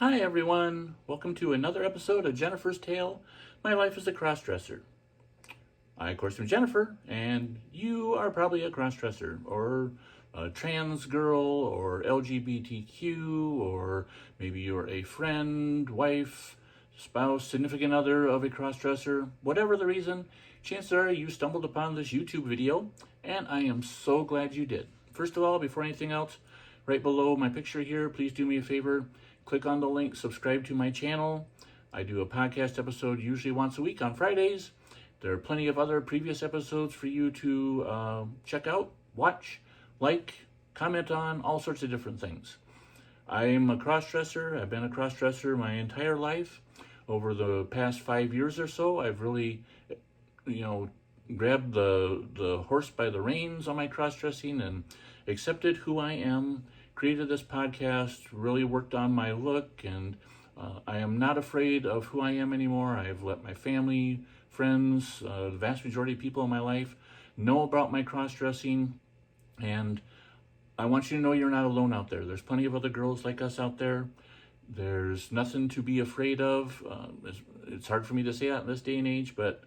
Hi everyone, welcome to another episode of Jennifer's Tale. My life as a crossdresser. I, of course, am Jennifer, and you are probably a crossdresser, or a trans girl, or LGBTQ, or maybe you're a friend, wife, spouse, significant other of a crossdresser. Whatever the reason, chances are you stumbled upon this YouTube video, and I am so glad you did. First of all, before anything else, right below my picture here, please do me a favor. Click on the link, subscribe to my channel. I do a podcast episode usually once a week on Fridays. There are plenty of other previous episodes for you to check out, watch, like, comment on, all sorts of different things. I'm a crossdresser. I've been a crossdresser my entire life. Over the past 5 years or so, I've really, grabbed the horse by the reins on my crossdressing and accepted who I am, created this podcast, really worked on my look, and I am not afraid of who I am anymore. I've let my family, friends, the vast majority of people in my life know about my cross-dressing, and I want you to know you're not alone out there. There's plenty of other girls like us out there. There's nothing to be afraid of. It's hard for me to say that in this day and age, but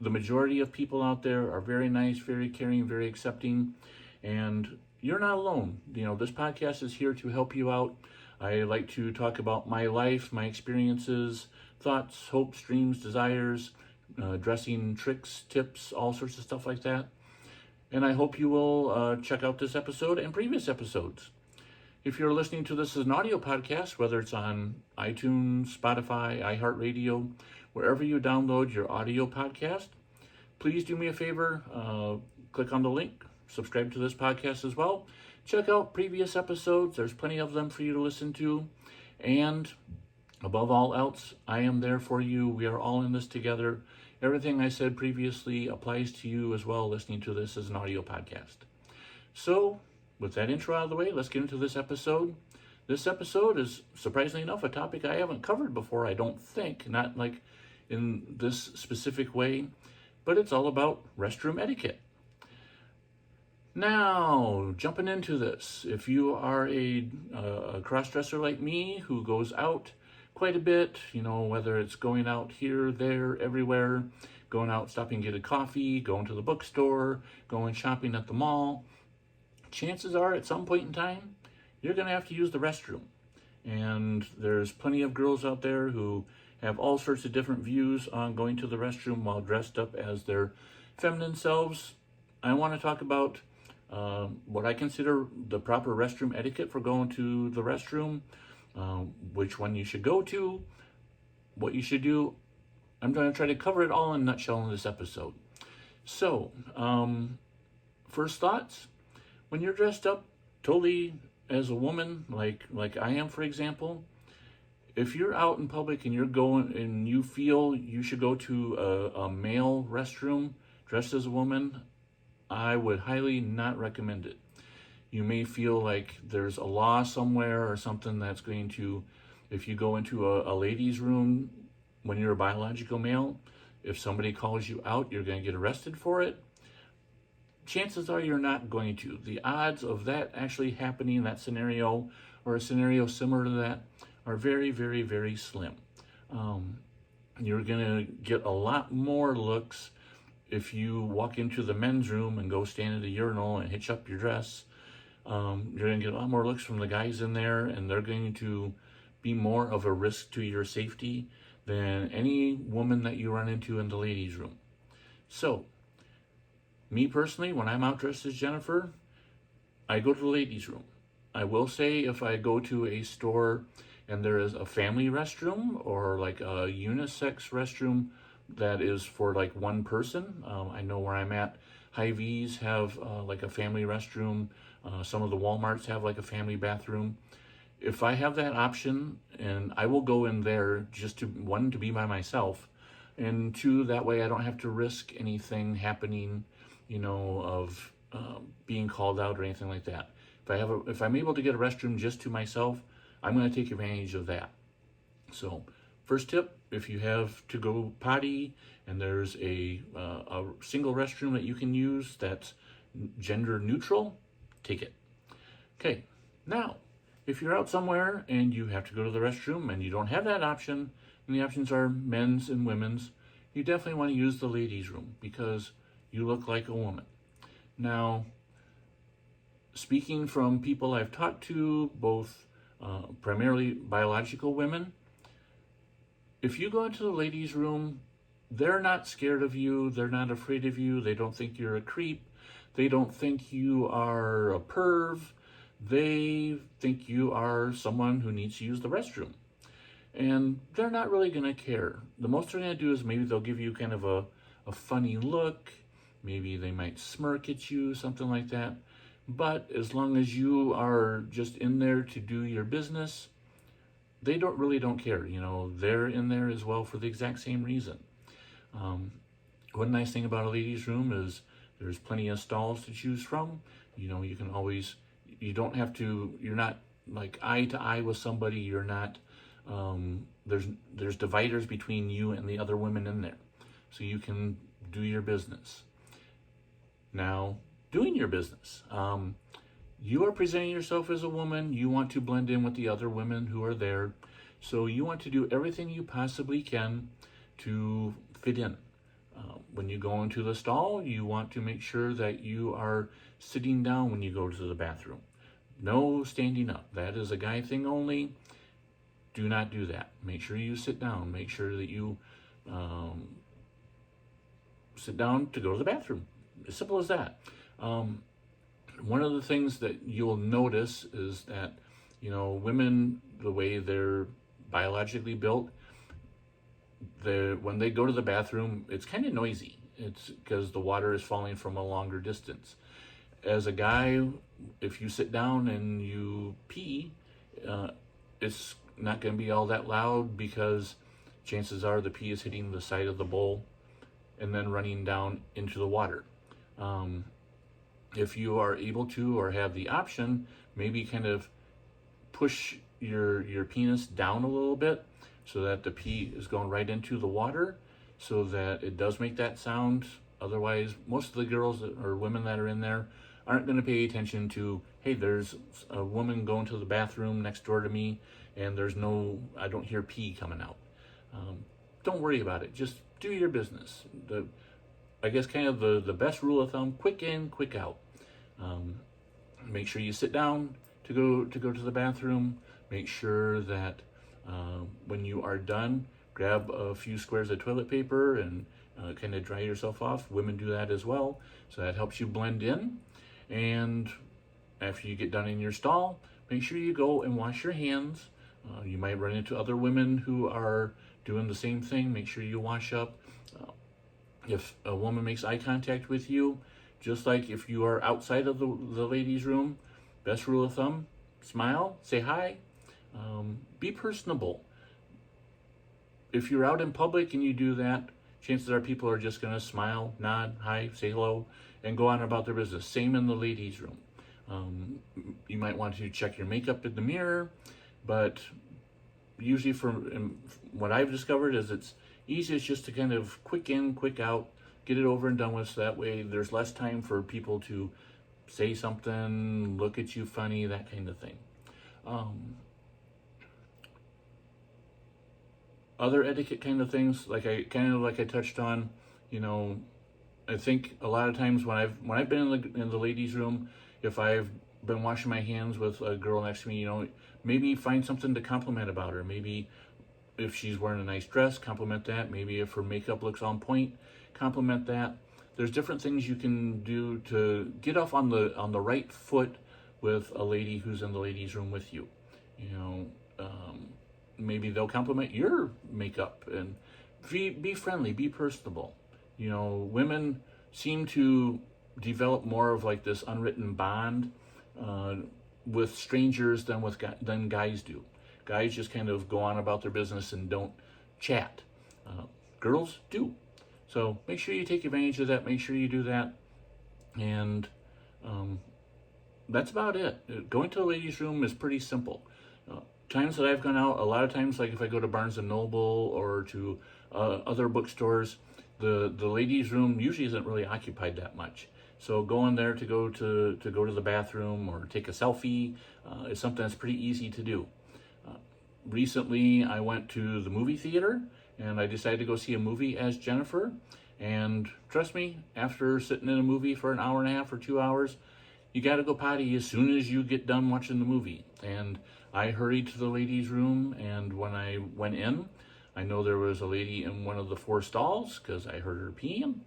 the majority of people out there are very nice, very caring, very accepting, and you're not alone. This podcast is here to help you out. I like to talk about my life, my experiences, thoughts, hopes, dreams, desires, dressing tricks, tips, all sorts of stuff like that. And I hope you will check out this episode and previous episodes. If you're listening to this as an audio podcast, whether it's on iTunes, Spotify, iHeartRadio, wherever you download your audio podcast, please do me a favor, click on the link, subscribe to this podcast as well. Check out previous episodes. There's plenty of them for you to listen to. And above all else, I am there for you. We are all in this together. Everything I said previously applies to you as well, listening to this as an audio podcast. So, with that intro out of the way, let's get into this episode. This episode is, surprisingly enough, a topic I haven't covered before, I don't think. Not like in this specific way, but it's all about restroom etiquette. Now, jumping into this, if you are a cross-dresser like me who goes out quite a bit, whether it's going out here, there, everywhere, going out, stopping to get a coffee, going to the bookstore, going shopping at the mall, chances are at some point in time, you're going to have to use the restroom. And there's plenty of girls out there who have all sorts of different views on going to the restroom while dressed up as their feminine selves. I want to talk about what I consider the proper restroom etiquette for going to the restroom, which one you should go to, what you should do. I'm going to try to cover it all in a nutshell in this episode. So, first thoughts, when you're dressed up totally as a woman, like I am, for example, if you're out in public and you're going and you feel you should go to a male restroom dressed as a woman, I would highly not recommend it. You may feel like there's a law somewhere or something that's going to, if you go into a ladies' room when you're a biological male, if somebody calls you out, you're going to get arrested for it. Chances are you're not going to. The odds of that actually happening, that scenario, or a scenario similar to that, are very, very, very slim. You're going to get a lot more looks if you walk into the men's room and go stand at a urinal and hitch up your dress. You're going to get a lot more looks from the guys in there, and they're going to be more of a risk to your safety than any woman that you run into in the ladies' room. So, me personally, when I'm out dressed as Jennifer, I go to the ladies' room. I will say if I go to a store and there is a family restroom or like a unisex restroom that is for like one person. I know where I'm at, Hy-Vees have like a family restroom. Some of the Walmarts have like a family bathroom. If I have that option, and I will go in there just to, one, to be by myself, and two, that way I don't have to risk anything happening, of being called out or anything like that. If I'm able to get a restroom just to myself, I'm going to take advantage of that. So, first tip, if you have to go potty and there's a single restroom that you can use that's gender neutral, take it. Okay, now, If you're out somewhere and you have to go to the restroom and you don't have that option, and the options are men's and women's, you definitely want to use the ladies' room because you look like a woman. Now, speaking from people I've talked to, both primarily biological women, if you go into the ladies' room, they're not scared of you, they're not afraid of you, they don't think you're a creep, they don't think you are a perv, they think you are someone who needs to use the restroom. And they're not really going to care. The most they're going to do is maybe they'll give you kind of a funny look, maybe they might smirk at you, something like that. But as long as you are just in there to do your business, they don't care. They're in there as well for the exact same reason. One nice thing about a ladies' room is there's plenty of stalls to choose from. You can always, you're not like eye to eye with somebody. You're not, there's dividers between you and the other women in there. So you can do your business. Now, doing your business. You are presenting yourself as a woman. You want to blend in with the other women who are there. So you want to do everything you possibly can to fit in. When you go into the stall, you want to make sure that you are sitting down when you go to the bathroom. No standing up. That is a guy thing only. Do not do that. Make sure you sit down. Make sure that you sit down to go to the bathroom. As simple as that. One of the things that you'll notice is that, women, the way they're biologically built, when they go to the bathroom, it's kind of noisy. It's because the water is falling from a longer distance. As a guy, if you sit down and you pee, it's not going to be all that loud because chances are the pee is hitting the side of the bowl and then running down into the water. If you are able to or have the option, maybe kind of push your penis down a little bit so that the pee is going right into the water so that it does make that sound. Otherwise, most of the girls or women that are in there aren't going to pay attention to, hey, there's a woman going to the bathroom next door to me and I don't hear pee coming out. Don't worry about it. Just do your business. I guess kind of the best rule of thumb, quick in, quick out. Make sure you sit down to go to the bathroom. Make sure that when you are done, grab a few squares of toilet paper and kind of dry yourself off. Women do that as well, so that helps you blend in. And after you get done in your stall, make sure you go and wash your hands. You might run into other women who are doing the same thing. Make sure you wash up. If a woman makes eye contact with you, just like if you are outside of the ladies' room, best rule of thumb, smile, say hi, be personable. If you're out in public and you do that, chances are people are just going to smile, nod, hi, say hello, and go on about their business. Same in the ladies' room. You might want to check your makeup in the mirror, but usually from what I've discovered is it's easiest just to kind of quick in, quick out, get it over and done with, so that way there's less time for people to say something, look at you funny, that kind of thing. Other etiquette kind of things, like I touched on, I think a lot of times when I've been in the ladies' room, if I've been washing my hands with a girl next to me, maybe find something to compliment about her. Maybe if she's wearing a nice dress, compliment that. Maybe if her makeup looks on point, compliment that. There's different things you can do to get off on the right foot with a lady who's in the ladies' room with you. Maybe they'll compliment your makeup and be friendly, be personable. Women seem to develop more of like this unwritten bond with strangers than guys do. Guys just kind of go on about their business and don't chat. Girls do. So make sure you take advantage of that. Make sure you do that. And that's about it. Going to the ladies' room is pretty simple. Times that I've gone out, a lot of times, like if I go to Barnes & Noble or to other bookstores, the ladies' room usually isn't really occupied that much. So going there to go to the bathroom or take a selfie is something that's pretty easy to do. Recently, I went to the movie theater and I decided to go see a movie as Jennifer. And trust me, after sitting in a movie for an hour and a half or 2 hours, you got to go potty as soon as you get done watching the movie. And I hurried to the ladies' room, and when I went in, I know there was a lady in one of the 4 stalls because I heard her peeing.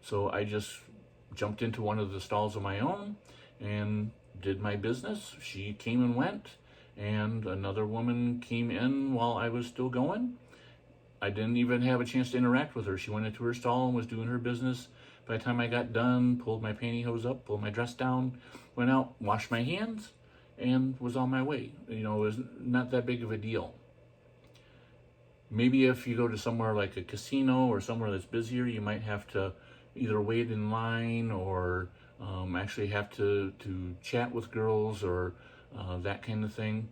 So I just jumped into one of the stalls of my own and did my business. She came and went, and another woman came in while I was still going. I didn't even have a chance to interact with her. She went into her stall and was doing her business. By the time I got done, pulled my pantyhose up, pulled my dress down, went out, washed my hands, and was on my way. You know, it was not that big of a deal. Maybe if you go to somewhere like a casino or somewhere that's busier, you might have to either wait in line or actually have to chat with girls or that kind of thing.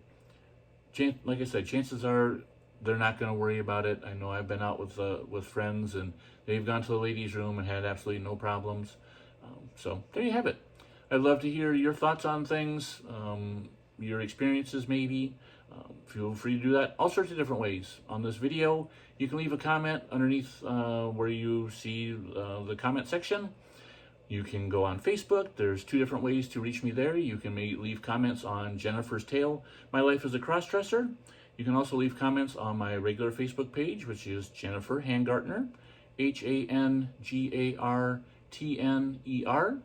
Like I said, chances are they're not going to worry about it. I know I've been out with friends and they've gone to the ladies' room and had absolutely no problems. So there you have it. I'd love to hear your thoughts on things, your experiences maybe. Feel free to do that all sorts of different ways. On this video, you can leave a comment underneath where you see the comment section. You can go on Facebook. There's 2 different ways to reach me there. You can leave comments on Jennifer's Tale, My Life as a Crossdresser. You can also leave comments on my regular Facebook page, which is Jennifer Hangartner, Hangartner.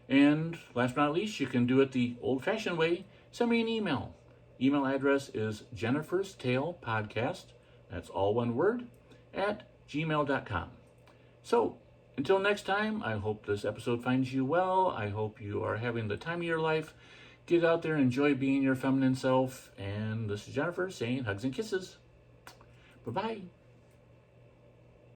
And last but not least, you can do it the old-fashioned way. Send me an email. Email address is Jennifer's Tale Podcast, that's all one word, @gmail.com. So, until next time, I hope this episode finds you well. I hope you are having the time of your life. Get out there, enjoy being your feminine self. And this is Jennifer saying hugs and kisses. Bye-bye.